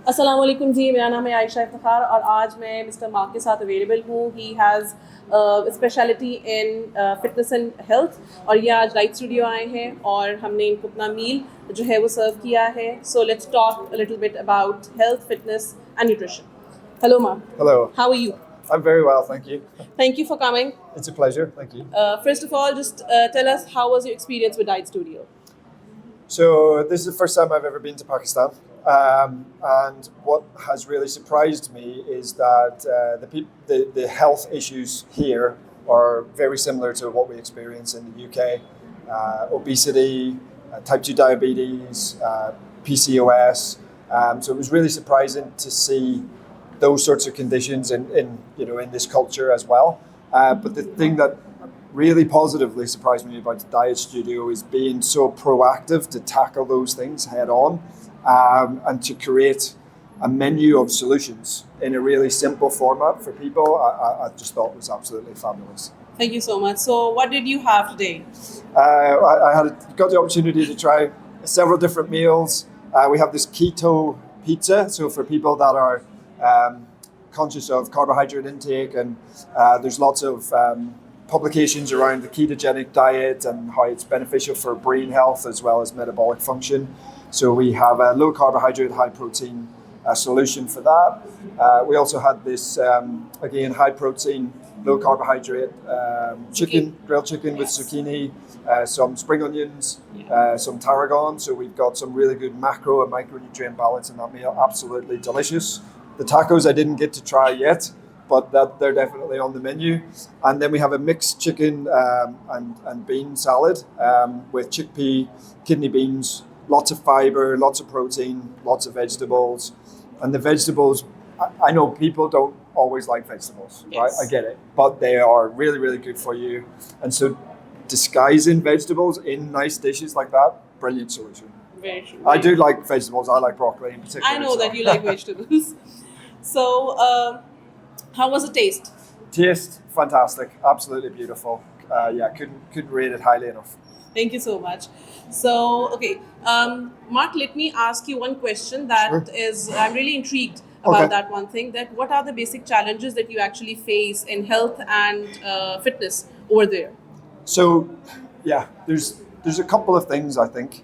अस्सलाम वालेकुम जी, मेरा नाम है आयशा इफ्तिखार और आज मैं मिस्टर मार्क के साथ अवेलेबल हूँ. He has speciality in fitness and health और ये आज लाइट स्टूडियो आए हैं और हमने इनको अपना मील जो है वो सर्व किया है. So let's talk a little bit about health, fitness and nutrition. Hello, Mark. Hello. How are you? I'm very well, thank you. Thank you for coming. It's a pleasure, thank you. First of all, just tell us, how was your experience with Diet Studio? So this is the first time I've ever been to Pakistan, and what has really surprised me is that the health issues here are very similar to what we experience in the UK. Obesity, type 2 diabetes, PCOS. So it was really surprising to see those sorts of conditions in this culture as well. But the thing that really positively surprised me about the Diet Studio is being so proactive to tackle those things head on, and to create a menu of solutions in a really simple format for people. I just thought was absolutely fabulous. Thank you so much. So what did you have today? I got the opportunity to try several different meals. We have this keto pizza, so for people that are conscious of carbohydrate intake, and there's lots of publications around the ketogenic diet and how it's beneficial for brain health as well as metabolic function. So we have a low carbohydrate, high protein solution for that. We also had this, again, high protein, low carbohydrate chicken, grilled chicken with zucchini, some spring onions, some tarragon. So we've got some really good macro and micronutrient balance in that meal. Absolutely delicious. The tacos I didn't get to try yet, but they're definitely on the menu. And then we have a mixed chicken and bean salad with chickpea, kidney beans, lots of fiber, lots of protein, lots of vegetables. And the vegetables, I know people don't always like vegetables, Yes. right? I get it. But they are really, really good for you. And so disguising vegetables in nice dishes like that, brilliant solution. Very true. I do like vegetables. I like broccoli in particular. I know that you like vegetables. So, how was the taste? Taste fantastic, absolutely beautiful. Couldn't rate it highly enough. Thank you so much. So, okay, Mark, let me ask you one question that is, I'm really intrigued about Okay. that one thing, that what are the basic challenges that you actually face in health and fitness over there? So, there's a couple of things I think.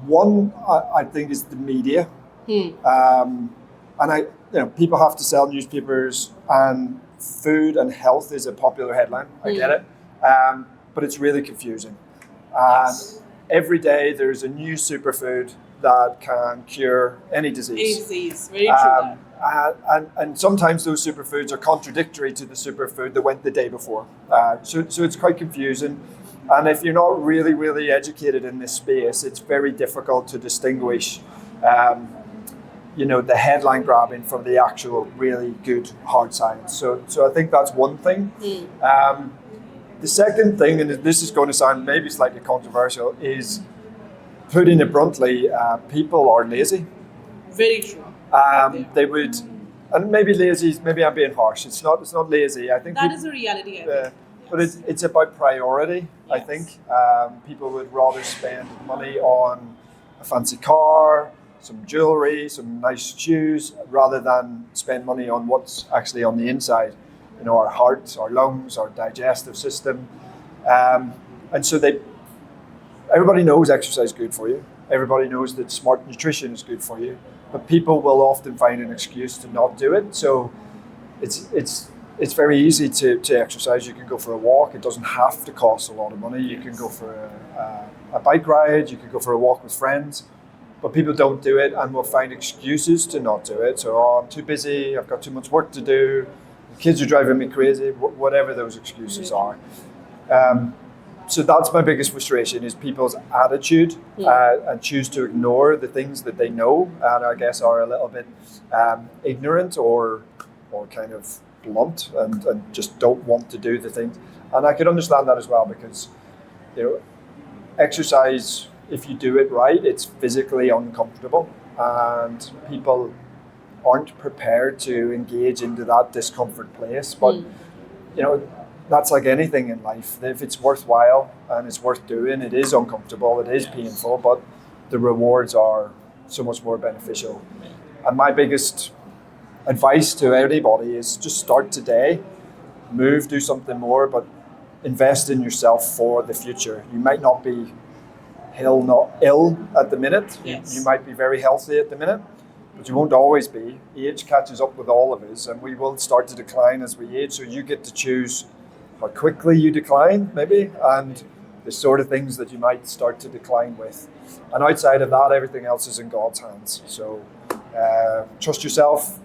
One I think is the media. And people have to sell newspapers, and food and health is a popular headline. I get it, but it's really confusing. And every day there's a new superfood that can cure any disease. Any disease, very true. That. And sometimes those superfoods are contradictory to the superfood that went the day before. So it's quite confusing. And if you're not really, really educated in this space, it's very difficult to distinguish the headline grabbing from the actual really good hard science. So I think that's one thing. The second thing, and this is going to sound maybe slightly controversial, is putting it bluntly, people are lazy. Very true. They would, and maybe lazy, maybe I'm being harsh. It's not lazy. I think That is a reality, I think. but it's about priority. I Yes. think people would rather spend money on a fancy car, some jewelry, some nice shoes, rather than spend money on what's actually on the inside. Our heart, our lungs, our digestive system. And so everybody knows exercise is good for you. Everybody knows that smart nutrition is good for you. But people will often find an excuse to not do it. So it's very easy to exercise. You can go for a walk. It doesn't have to cost a lot of money. You can go for a bike ride. You can go for a walk with friends. But people don't do it and will find excuses to not do it. So, I'm too busy, I've got too much work to do, the kids are driving me crazy, whatever those excuses are. So that's my biggest frustration, is people's attitude, and choose to ignore the things that they know and I guess are a little bit ignorant or kind of blunt and just don't want to do the things. And I can understand that as well, because exercise, if you do it right, it's physically uncomfortable, and people aren't prepared to engage into that discomfort place. But that's like anything in life. If it's worthwhile and it's worth doing, it is uncomfortable, it is painful, but the rewards are so much more beneficial. And my biggest advice to anybody is just start today, move, do something more, but invest in yourself for the future. You might not be not ill at the minute. Yes. You might be very healthy at the minute, but you won't always be. Age catches up with all of us, and we will start to decline as we age. So you get to choose how quickly you decline, maybe, and the sort of things that you might start to decline with. And outside of that, everything else is in God's hands. So trust yourself,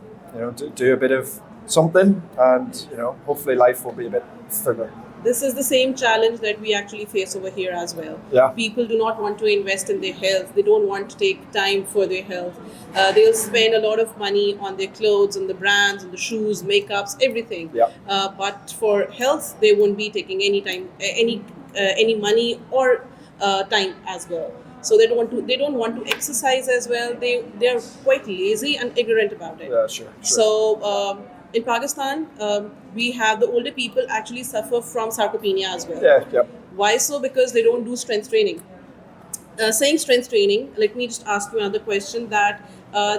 do a bit of something, and hopefully life will be a bit fuller. This is the same challenge that we actually face over here as well. Yeah. People do not want to invest in their health. They don't want to take time for their health. They'll spend a lot of money on their clothes and the brands and the shoes, makeups, everything. Yeah. But for health, they won't be taking any time, any money or time as well. So they don't want to exercise as well. They're quite lazy and ignorant about it. Yeah, sure. So in Pakistan, we have the older people actually suffer from sarcopenia as well. Yeah. Why so? Because they don't do strength training. Saying strength training, let me just ask you another question, that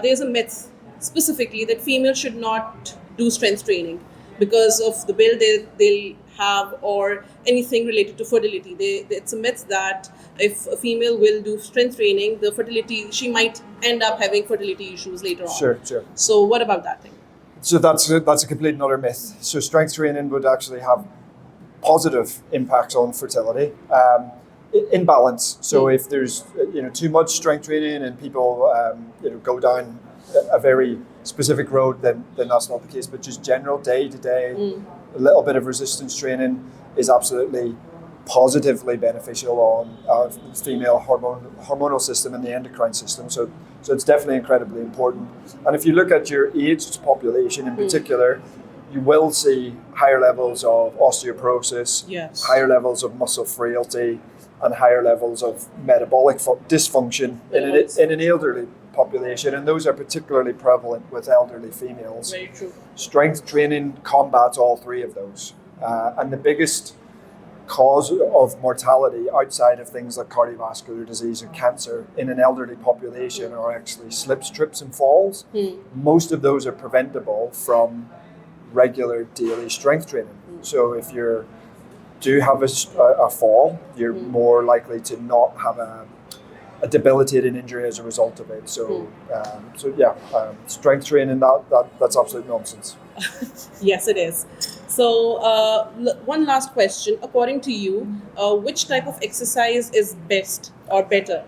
there's a myth specifically that females should not do strength training because of the build they'll have or anything related to fertility. It's a myth that if a female will do strength training, the fertility, she might end up having fertility issues later on. Sure. So what about that thing? So that's a complete another myth. So strength training would actually have positive impacts on fertility in balance. So if there's too much strength training and people go down a very specific road, then that's not the case. But just general day to day, a little bit of resistance training is absolutely positively beneficial on our female hormonal system and the endocrine system. So it's definitely incredibly important. And if you look at your aged population in particular, you will see higher levels of osteoporosis, yes, higher levels of muscle frailty, and higher levels of metabolic dysfunction in an elderly population. And those are particularly prevalent with elderly females. Very true. Strength training combats all three of those. And the biggest cause of mortality outside of things like cardiovascular disease and cancer in an elderly population are actually slips, trips and falls. Most of those are preventable from regular daily strength training. So if you do have a fall, you're more likely to not have a debilitating injury as a result of it. So strength training, that's absolute nonsense. Yes, it is. So one last question. According to you, which type of exercise is best or better?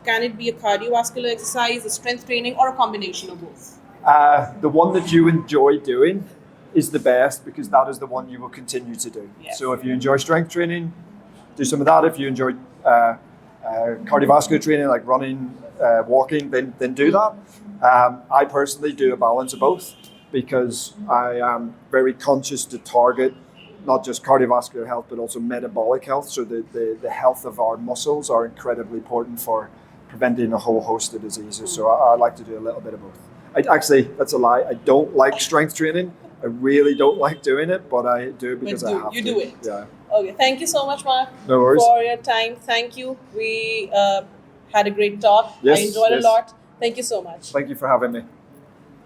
Can it be a cardiovascular exercise, a strength training, or a combination of both? The one that you enjoy doing is the best, because that is the one you will continue to do. Yes. So if you enjoy strength training, do some of that. If you enjoy cardiovascular training like running, walking, then do that. I personally do a balance of both, because I am very conscious to target not just cardiovascular health but also metabolic health. So the health of our muscles are incredibly important for preventing a whole host of diseases. So I like to do a little bit of both. That's a lie. I don't like strength training. I really don't like doing it, but I do because I have to. You do it. Yeah. Okay. Thank you so much, Mark. No worries. For your time. Thank you. We had a great talk. Yes, I enjoyed yes. a lot. Thank you so much. Thank you for having me.